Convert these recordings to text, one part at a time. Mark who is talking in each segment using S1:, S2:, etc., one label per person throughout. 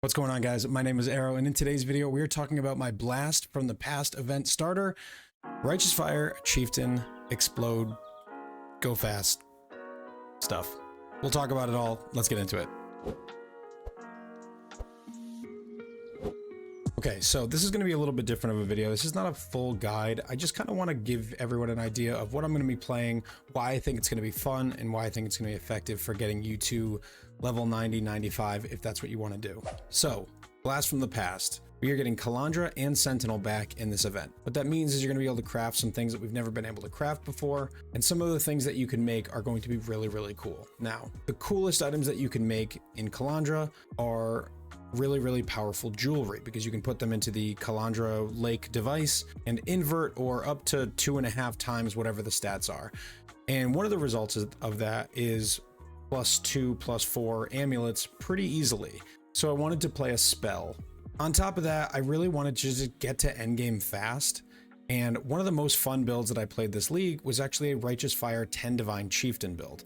S1: What's going on, guys? My name is Arrow, and in today's video we are talking about my Blast from the Past event starter, Righteous Fire, Chieftain, Explode, Go Fast stuff. We'll talk about it all. Let's get into it. Okay, so this is going to be a little bit different of a video. This is not a full guide. I just kind of want to give everyone an idea of what I'm going to be playing, why I think it's going to be fun, and why I think it's going to be effective for getting you to level 90, 95, if that's what you want to do. So, Blast from the Past. We are getting Calandra and Sentinel back in this event. What that means is you're going to be able to craft some things that we've never been able to craft before, and some of the things that you can make are going to be really, really cool. Now, the coolest items that you can make in Calandra are really powerful jewelry, because you can put them into the Calandra Lake device and invert or up to 2.5 times whatever the stats are. And one of the results of that is +2, +4 amulets pretty easily. So I wanted to play a spell. On top of that, I really wanted to just get to endgame fast. And one of the most fun builds that I played this league was actually a Righteous Fire 10 Divine Chieftain build.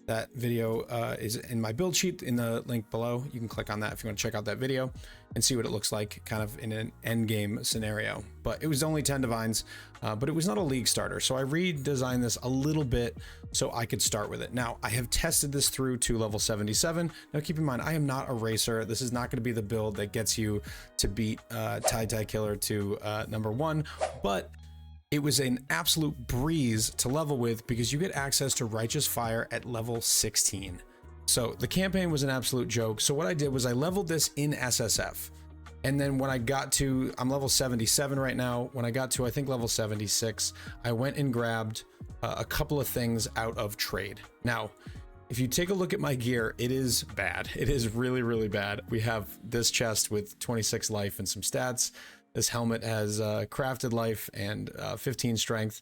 S1: That video is in my build sheet in the link below. You can click on that if you want to check out that video and see what it looks like kind of in an end game scenario. But it was only 10 divines, but it was not a league starter. So I redesigned this a little bit so I could start with it. Now, I have tested this through to level 77. Now keep in mind, I am not a racer. This is not going to be the build that gets you to beat TotA Killer to #1, but it was an absolute breeze to level with because you get access to Righteous Fire at level 16. So the campaign was an absolute joke. So what I did was I leveled this in SSF. And then when I got to, I'm level 77 right now. When I got to, I think, level 76, I went and grabbed a couple of things out of trade. Now, if you take a look at my gear, it is bad. It is really bad. We have this chest with 26 life and some stats. This helmet has crafted life and 15 strength.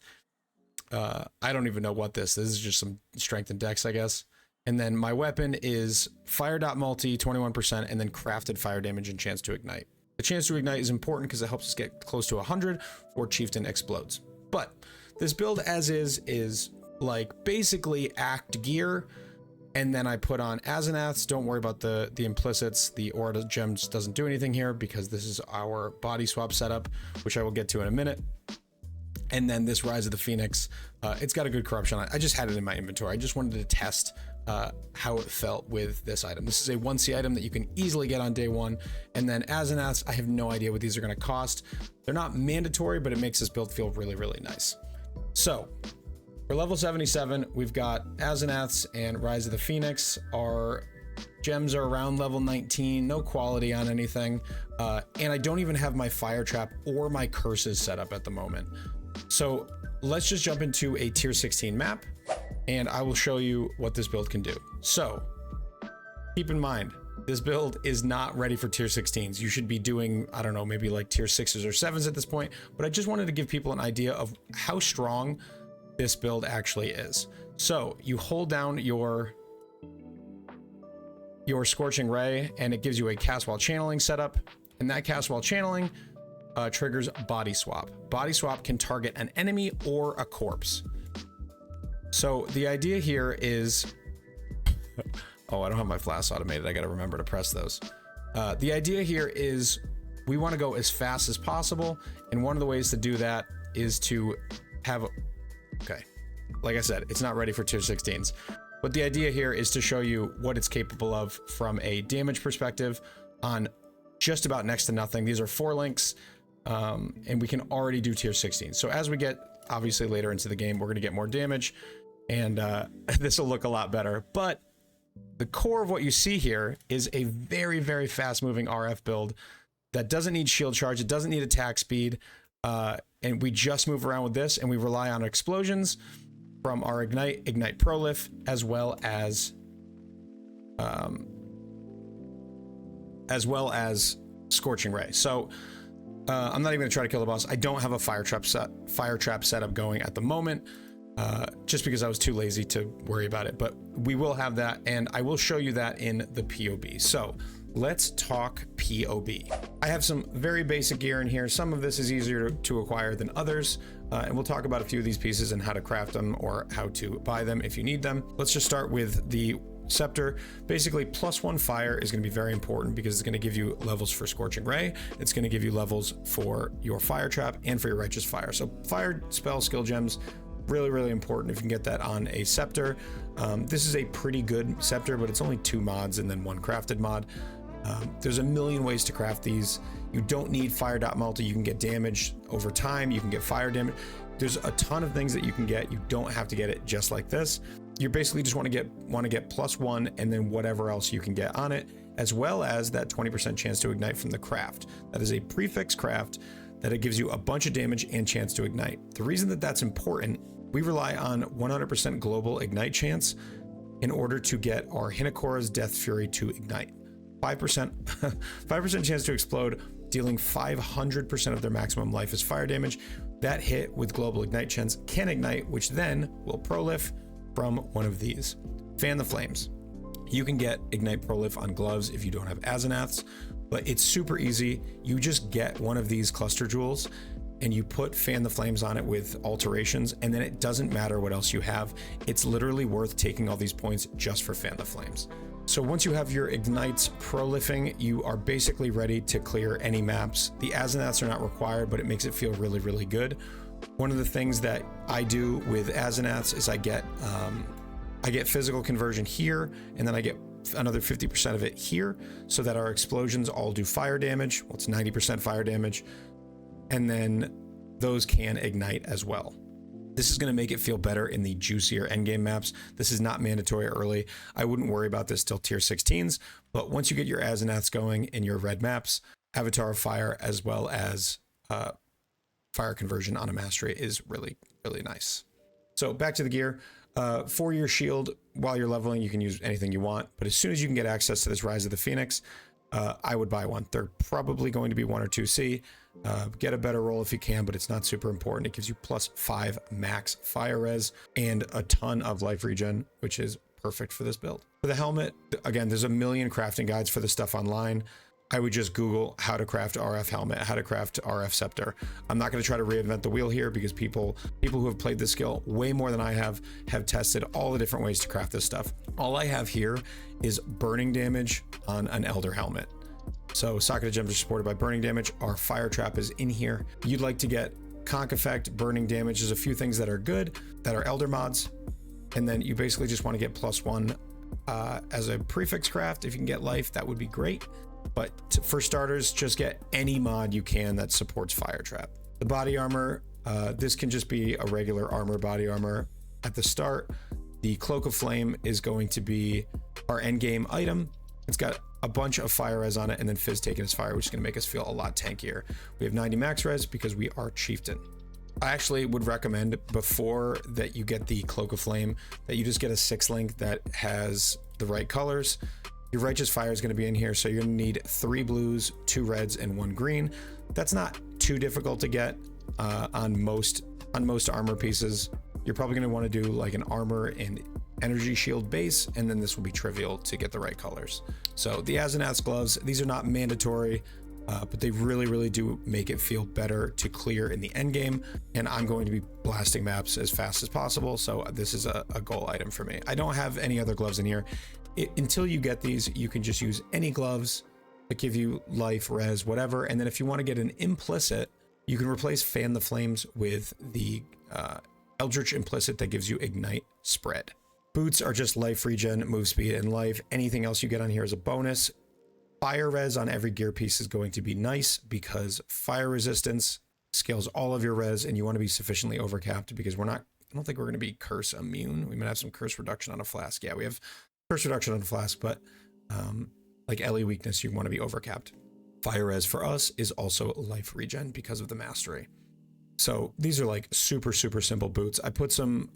S1: I don't even know what this is. Just some strength and dex, I guess. And then my weapon is fire dot multi 21%, and then crafted fire damage and chance to ignite. The chance to ignite is important because it helps us get close to 100 for Chieftain explodes. But this build as is like basically act gear. And then I put on Asenaths. Don't worry about the implicits. The aura gems doesn't do anything here because this is our body swap setup, which I will get to in a minute. And then this Rise of the Phoenix, it's got a good corruption on it. I just had it in my inventory. I just wanted to test how it felt with this item. This is a 1C item that you can easily get on day one. And then Asenaths, I have no idea what these are going to cost. They're not mandatory, but it makes this build feel really nice. So for level 77, we've got Asenaths and Rise of the Phoenix. Our gems are around level 19, no quality on anything. And I don't even have my fire trap or my curses set up at the moment. So let's just jump into a tier 16 map and I will show you what this build can do. So keep in mind, this build is not ready for tier 16s. You should be doing, I don't know, maybe like tier 6s or 7s at this point. But I just wanted to give people an idea of how strong this build actually is. So you hold down your Scorching Ray and it gives you a cast while channeling setup, and that cast while channeling triggers body swap. Body swap can target an enemy or a corpse. So the idea here is oh, I don't have my Flask automated. I got to remember to press those. The idea here is we want to go as fast as possible, and one of the ways to do that is to have okay, like I said, it's not ready for tier 16s, but the idea here is to show you what it's capable of from a damage perspective on just about next to nothing. These are 4 links, and we can already do tier 16. So as we get obviously later into the game, we're going to get more damage, and this will look a lot better. But the core of what you see here is a very fast moving RF build that doesn't need shield charge. It doesn't need attack speed. And we just move around with this, and we rely on explosions from our ignite prolif, as well as Scorching Ray. So I'm not even gonna try to kill the boss. I don't have a fire trap setup going at the moment, just because I was too lazy to worry about it. But we will have that, and I will show you that in the POB. So let's talk POB. I have some very basic gear in here. Some of this is easier to acquire than others, and we'll talk about a few of these pieces and how to craft them or how to buy them if you need them. Let's just start with the scepter. Basically, +1 fire is going to be very important because it's going to give you levels for Scorching Ray. It's going to give you levels for your Fire Trap and for your Righteous Fire. So fire spell skill gems, really, really important if you can get that on a scepter. This is a pretty good scepter, but it's only 2 mods and then 1 crafted mod. There's a million ways to craft these. You don't need fire dot multi. You can get damage over time. You can get fire damage. There's a ton of things that you can get. You don't have to get it just like this. You basically just want to get +1 and then whatever else you can get on it, as well as that 20% chance to ignite from the craft. That is a prefix craft that it gives you a bunch of damage and chance to ignite. The reason that that's important, we rely on 100% global ignite chance in order to get our Hinakora's Death Fury to ignite. 5% chance to explode, dealing 500% of their maximum life as fire damage. That hit with global ignite chance can ignite, which then will prolif from one of these. Fan the Flames. You can get ignite prolif on gloves if you don't have Asenaths, but it's super easy. You just get one of these cluster jewels and you put Fan the Flames on it with alterations, and then it doesn't matter what else you have. It's literally worth taking all these points just for Fan the Flames. So once you have your ignites prolifing, you are basically ready to clear any maps. The Asenaths are not required, but it makes it feel really, really good. One of the things that I do with Asenaths is I get physical conversion here, and then I get another 50% of it here, so that our explosions all do fire damage. Well, it's 90% fire damage, and then those can ignite as well. This is going to make it feel better in the juicier endgame maps. This is not mandatory early. I wouldn't worry about this till tier 16s, but once you get your Asenaths going in your red maps, Avatar of Fire as well as fire conversion on a mastery is really, really nice. So back to the gear. 4-year shield. While you're leveling, you can use anything you want, but as soon as you can get access to this Rise of the Phoenix, I would buy one. They're probably going to be 1 or 2C. Get a better roll if you can, but it's not super important. It gives you +5 max fire res and a ton of life regen, which is perfect for this build. For the helmet, again, there's a million crafting guides for this stuff online. I would just Google how to craft RF helmet, how to craft RF scepter. I'm not going to try to reinvent the wheel here because people who have played this skill way more than I have tested all the different ways to craft this stuff. All I have here is burning damage on an Elder helmet. So socket gems are supported by burning damage. Our fire trap is in here. You'd like to get conk effect, burning damage. There's a few things that are good that are Elder mods. And then you basically just want to get +1 as a prefix craft. If you can get life, that would be great. But for starters, just get any mod you can that supports fire trap. The body armor, this can just be a regular armor, body armor at the start. The Cloak of Flame is going to be our end game item. It's got a bunch of fire res on it, and then Fizz taking his fire, which is going to make us feel a lot tankier. We have 90 max res because we are Chieftain. I actually would recommend before that you get the Cloak of Flame that you just get a 6-link that has the right colors. Your Righteous Fire is going to be in here, so you're going to need 3 blues, 2 reds, and 1 green. That's not too difficult to get on most armor pieces. You're probably going to want to do like an armor and energy shield base, and then this will be trivial to get the right colors. So the Asenath's gloves, these are not mandatory, but they really, really do make it feel better to clear in the end game. And I'm going to be blasting maps as fast as possible, so this is a goal item for me. I don't have any other gloves in here. Until you get these, you can just use any gloves that give you life, res, whatever. And then if you want to get an implicit, you can replace Fan the Flames with the Eldritch Implicit that gives you Ignite Spread. Boots are just life regen, move speed, and life. Anything else you get on here is a bonus. Fire res on every gear piece is going to be nice because fire resistance scales all of your res, and you want to be sufficiently overcapped because I don't think we're going to be curse immune. We might have some curse reduction on a flask. Yeah, we have curse reduction on a flask, but like LE weakness, you want to be overcapped. Fire res for us is also life regen because of the mastery. So these are like super, super simple boots. I put some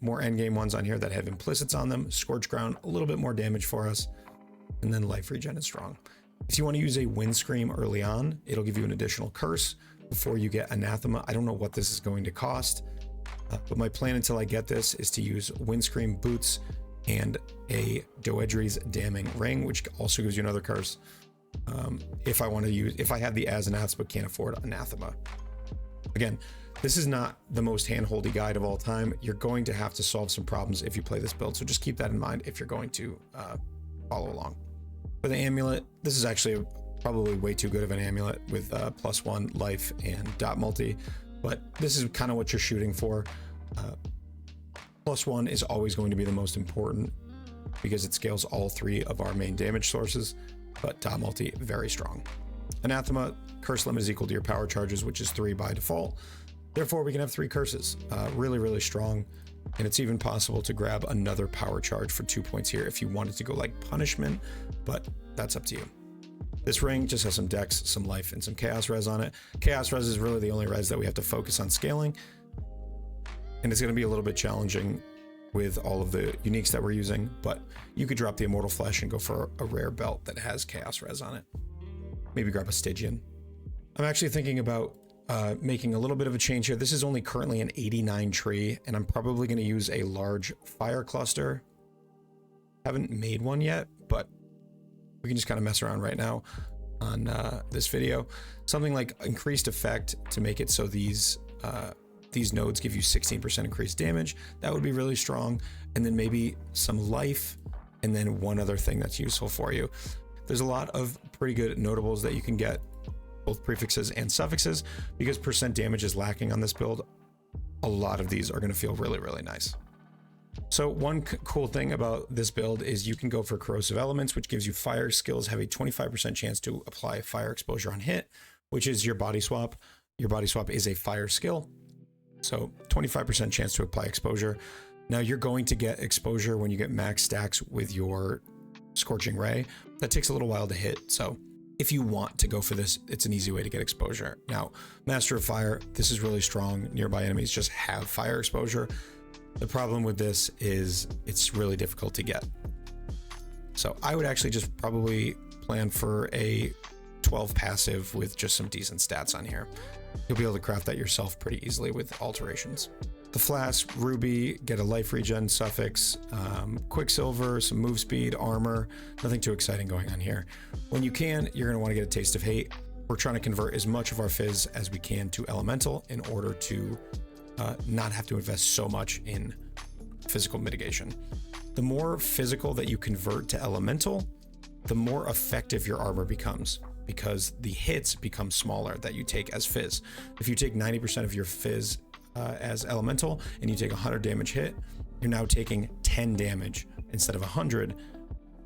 S1: more endgame ones on here that have implicits on them. Scorch Ground, a little bit more damage for us. And then life regen is strong. If you want to use a Windscream early on, it'll give you an additional curse before you get Anathema. I don't know what this is going to cost, but my plan until I get this is to use Windscream boots and a Doedri's Damning Ring, which also gives you another curse. If I have the Asenaths but can't afford Anathema. Again, this is not the most hand-holdy guide of all time. You're going to have to solve some problems if you play this build, so just keep that in mind if you're going to follow along. For the amulet, this is actually probably way too good of an amulet with +1 life and dot multi, but this is kind of what you're shooting for. +1 is always going to be the most important because it scales all 3 of our main damage sources, but dot multi, very strong. Anathema, curse limit is equal to your power charges, which is 3 by default. Therefore, we can have 3 curses. Really, really strong. And it's even possible to grab another power charge for 2 points here if you wanted to go like punishment, but that's up to you. This ring just has some dex, some life, and some chaos res on it. Chaos res is really the only res that we have to focus on scaling. And it's going to be a little bit challenging with all of the uniques that we're using, but you could drop the immortal flesh and go for a rare belt that has chaos res on it. Maybe grab a Stygian. I'm actually thinking about making a little bit of a change here. This is only currently an 89 tree, and I'm probably going to use a large fire cluster. Haven't made one yet, but we can just kind of mess around right now on this video. Something like increased effect to make it so these nodes give you 16% increased damage. That would be really strong. And then maybe some life, and then one other thing that's useful for you. There's a lot of pretty good notables that you can get, both prefixes and suffixes, because percent damage is lacking on this build. A lot of these are going to feel really, really nice. So one cool thing about this build is you can go for corrosive elements, which gives you fire skills have a 25% chance to apply fire exposure on hit, which is your body swap. Your body swap is a fire skill. So 25% chance to apply exposure. Now you're going to get exposure when you get max stacks with your Scorching Ray. That takes a little while to hit. So if you want to go for this, it's an easy way to get exposure. Now, Master of Fire, this is really strong. Nearby enemies just have fire exposure. The problem with this is it's really difficult to get. So I would actually just probably plan for a 12 passive with just some decent stats on here. You'll be able to craft that yourself pretty easily with alterations. The Flask, Ruby, get a life regen suffix, Quicksilver, some move speed, armor, nothing too exciting going on here. When you can, you're going to want to get a Taste of Hate. We're trying to convert as much of our fizz as we can to elemental in order to not have to invest so much in physical mitigation. The more physical that you convert to elemental, the more effective your armor becomes, because the hits become smaller that you take as fizz. If you take 90% of your fizz as elemental and you take 100 damage hit, you're now taking 10 damage instead of 100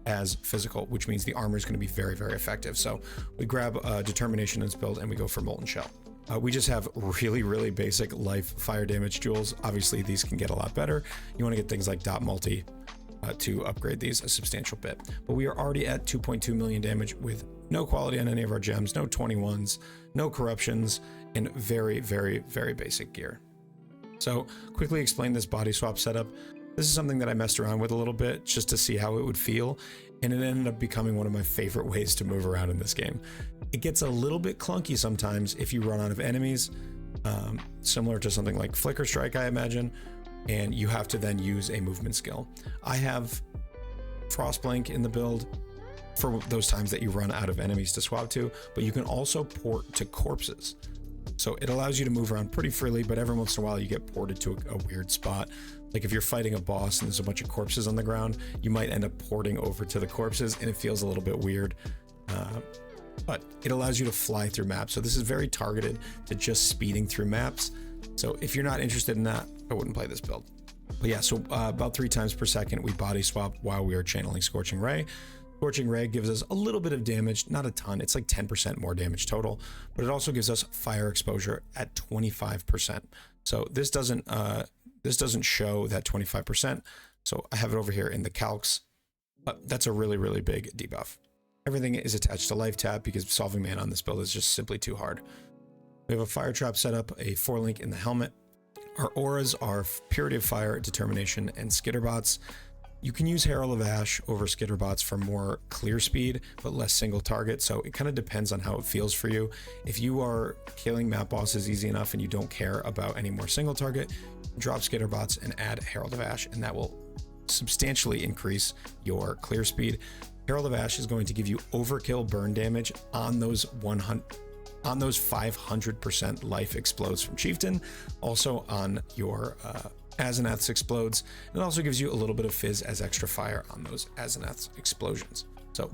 S1: as physical, which means the armor is going to be very, very effective. So we grab determination in this build and we go for molten shell. We just have really, really basic life fire damage jewels. Obviously these can get a lot better. You want to get things like dot multi to upgrade these a substantial bit, but we are already at 2.2 million damage with no quality on any of our gems, no 21s, no corruptions, and very, very, very basic gear. So quickly explain this body swap setup. This is something that I messed around with a little bit just to see how it would feel, and it ended up becoming one of my favorite ways to move around in this game. It gets a little bit clunky sometimes if you run out of enemies, similar to something like Flicker Strike, I imagine, and you have to then use a movement skill. I have Frostblink in the build for those times that you run out of enemies to swap to, but you can also port to corpses. So it allows you to move around pretty freely, but every once in a while you get ported to a weird spot. Like if you're fighting a boss and there's a bunch of corpses on the ground, you might end up porting over to the corpses and it feels a little bit weird. But it allows you to fly through maps. So this is very targeted to just speeding through maps. So if you're not interested in that, I wouldn't play this build. But yeah, so about 3 times per second, we body swap while we are channeling Scorching Ray. Scorching Ray gives us a little bit of damage, not a ton. It's like 10% more damage total, but it also gives us fire exposure at 25%. So this doesn't show that 25%. So I have it over here in the calcs, but that's a really, really big debuff. Everything is attached to life tap because solving mana on this build is just simply too hard. We have a fire trap set up, a 4-link in the helmet. Our auras are Purity of Fire, Determination, and Skitterbots. You can use Herald of Ash over Skitterbots for more clear speed, but less single target. So it kind of depends on how it feels for you. If you are killing map bosses easy enough and you don't care about any more single target, drop Skitterbots and add Herald of Ash, and that will substantially increase your clear speed. Herald of Ash is going to give you overkill burn damage on those 100. On those 500% life explodes from Chieftain, also on your Asenath's explodes. And it also gives you a little bit of fizz as extra fire on those Asenath's explosions. So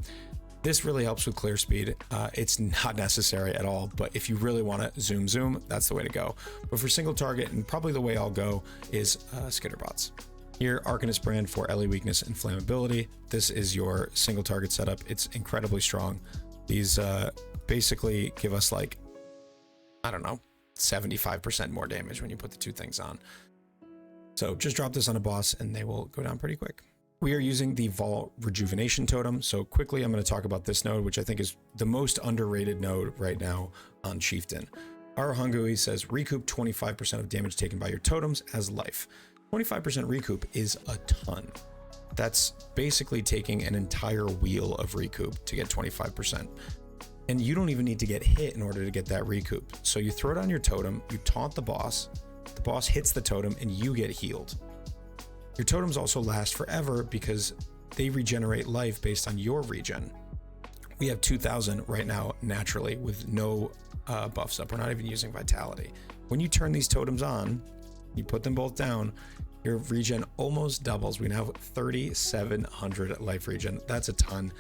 S1: this really helps with clear speed. It's not necessary at all, but if you really want to zoom, that's the way to go. But for single target, and probably the way I'll go, is Skitterbots. Here, Arcanist brand for LE weakness and flammability. This is your single target setup. It's incredibly strong. These basically give us like, I don't know, 75% more damage when you put the two things on. So just drop this on a boss and they will go down pretty quick. We are using the Vault Rejuvenation Totem. So quickly, I'm going to talk about this node, which I think is the most underrated node right now on Chieftain. Our Hungui says recoup 25% of damage taken by your totems as life. 25% recoup is a ton. That's basically taking an entire wheel of recoup to get 25%. And you don't even need to get hit in order to get that recoup. So you throw it on your totem, you taunt the boss hits the totem, and you get healed. Your totems also last forever because they regenerate life based on your regen. We have 2,000 right now naturally with no buffs up. We're not even using vitality. When you turn these totems on, you put them both down, your regen almost doubles. We now have 3,700 life regen. That's a ton.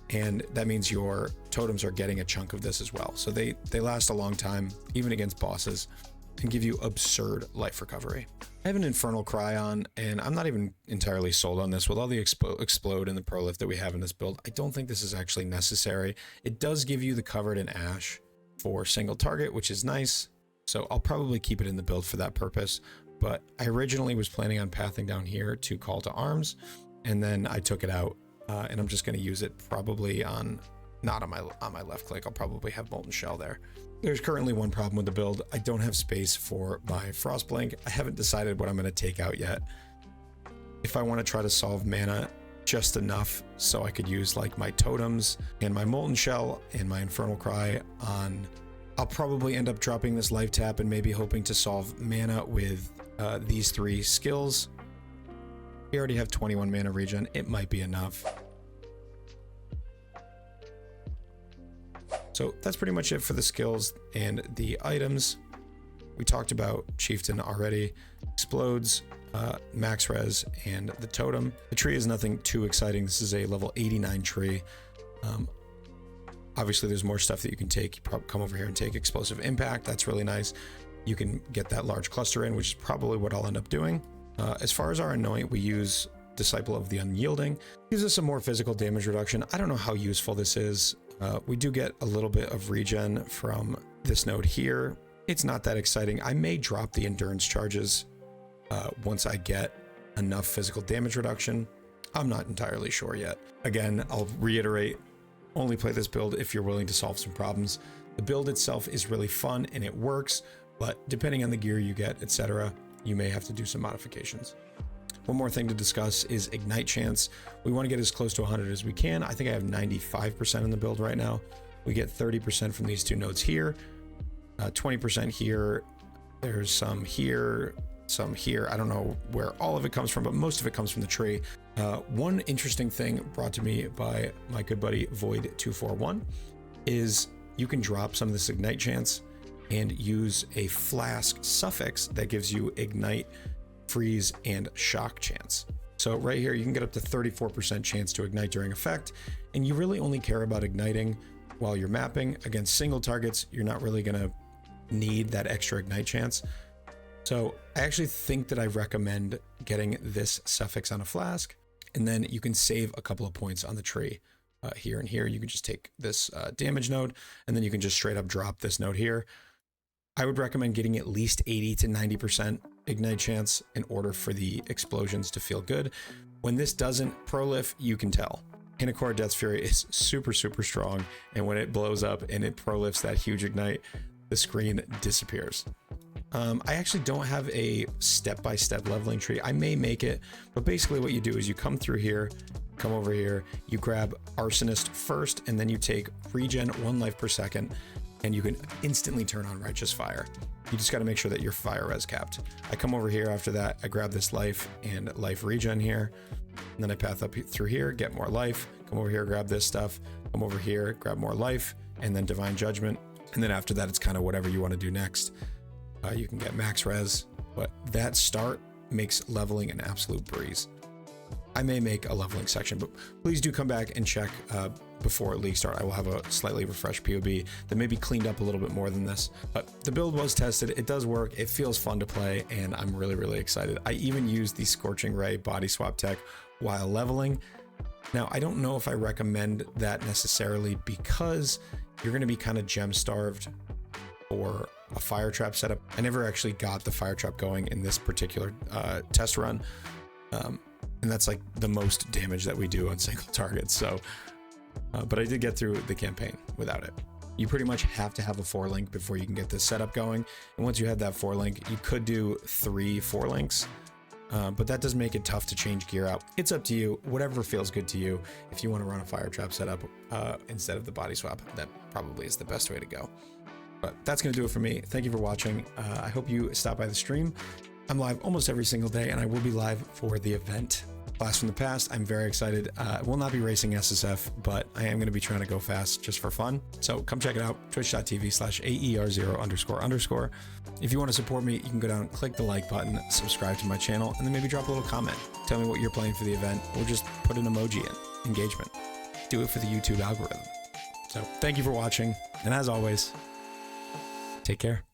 S1: And that means your totems are getting a chunk of this as well. So they last a long time, even against bosses, and give you absurd life recovery. I have an Infernal Cry on, and I'm not even entirely sold on this. With all the explode and the prolift that we have in this build, I don't think this is actually necessary. It does give you the covered in ash for single target, which is nice. So I'll probably keep it in the build for that purpose. But I originally was planning on pathing down here to Call to Arms, and then I took it out, and I'm just going to use it probably on, not on my left click. I'll probably have Molten Shell there. There's currently one problem with the build. I don't have space for my Frostblink. I haven't decided what I'm going to take out yet. If I want to try to solve mana just enough so I could use like my totems and my Molten Shell and my Infernal Cry on, I'll probably end up dropping this life tap and maybe hoping to solve mana with these three skills. We already have 21 mana regen. It might be enough. So that's pretty much it for the skills and the items. We talked about Chieftain already. Explodes, max res, and the totem. The tree is nothing too exciting. This is a level 89 tree. Obviously there's more stuff that you can take. You probably come over here and take Explosive Impact. That's really nice. You can get that large cluster in, which is probably what I'll end up doing. As far as our Anoint, we use Disciple of the Unyielding. Gives us some more physical damage reduction. I don't know how useful this is. We do get a little bit of regen from this node here. It's not that exciting. I may drop the endurance charges once I get enough physical damage reduction. I'm not entirely sure yet. Again, I'll reiterate, only play this build if you're willing to solve some problems. The build itself is really fun and it works, but depending on the gear you get, etc., you may have to do some modifications. One more thing to discuss is Ignite Chance. We want to get as close to 100 as we can. I think I have 95% in the build right now. We get 30% from these two nodes here, 20% here. There's some here, some here. I don't know where all of it comes from, but most of it comes from the tree. One interesting thing brought to me by my good buddy Void241 is you can drop some of this Ignite Chance and use a Flask suffix that gives you Ignite, Freeze, and Shock chance. So right here you can get up to 34% chance to ignite during effect, and you really only care about igniting while you're mapping. Against single targets, you're not really going to need that extra ignite chance. So I actually think that I recommend getting this suffix on a Flask, and then you can save a couple of points on the tree. Here and here you can just take this damage node, and then you can just straight up drop this node here. I would recommend getting at least 80 to 90% ignite chance in order for the explosions to feel good. When this doesn't prolif, you can tell. Hinakor Death's Fury is super strong, and when it blows up and it prolifs that huge ignite, the screen disappears. I actually don't have a step-by-step leveling tree. I may make it, but basically what you do is you come through here, come over here, you grab Arsonist first, and then you take regen 1 life per second, and you can instantly turn on Righteous Fire. You just got to make sure that your fire res capped. I come over here after that, I grab this life and life regen here, and then I path up through here, get more life, come over here, grab this stuff, come over here, grab more life, and then Divine Judgment, And then after that, it's kind of whatever you want to do next. You can get max res, but that start makes leveling an absolute breeze. I may make a leveling section, but please do come back and check before league start. I will have a slightly refreshed POB that may be cleaned up a little bit more than this, but the build was tested. It does work. It feels fun to play, and I'm really, really excited. I even used the Scorching Ray body swap tech while leveling. Now, I don't know if I recommend that necessarily because you're going to be kind of gem starved for a fire trap setup. I never actually got the fire trap going in this particular test run. And that's like the most damage that we do on single targets. So, but I did get through the campaign without it. You pretty much have to have a 4-link before you can get this setup going. And once you have that 4-link, you could do 3 4-links. But that does make it tough to change gear out. It's up to you, whatever feels good to you. If you want to run a fire trap setup instead of the body swap, that probably is the best way to go. But that's going to do it for me. Thank you for watching. I hope you stop by the stream. I'm live almost every single day, and I will be live for the event. Blast from the Past. I'm very excited. I will not be racing SSF, but I am going to be trying to go fast just for fun. So come check it out, twitch.tv/AER0__. If you want to support me, you can go down, click the like button, subscribe to my channel, and then maybe drop a little comment. Tell me what you're playing for the event, or just put an emoji in. Engagement. Do it for the YouTube algorithm. So thank you for watching, and as always, take care.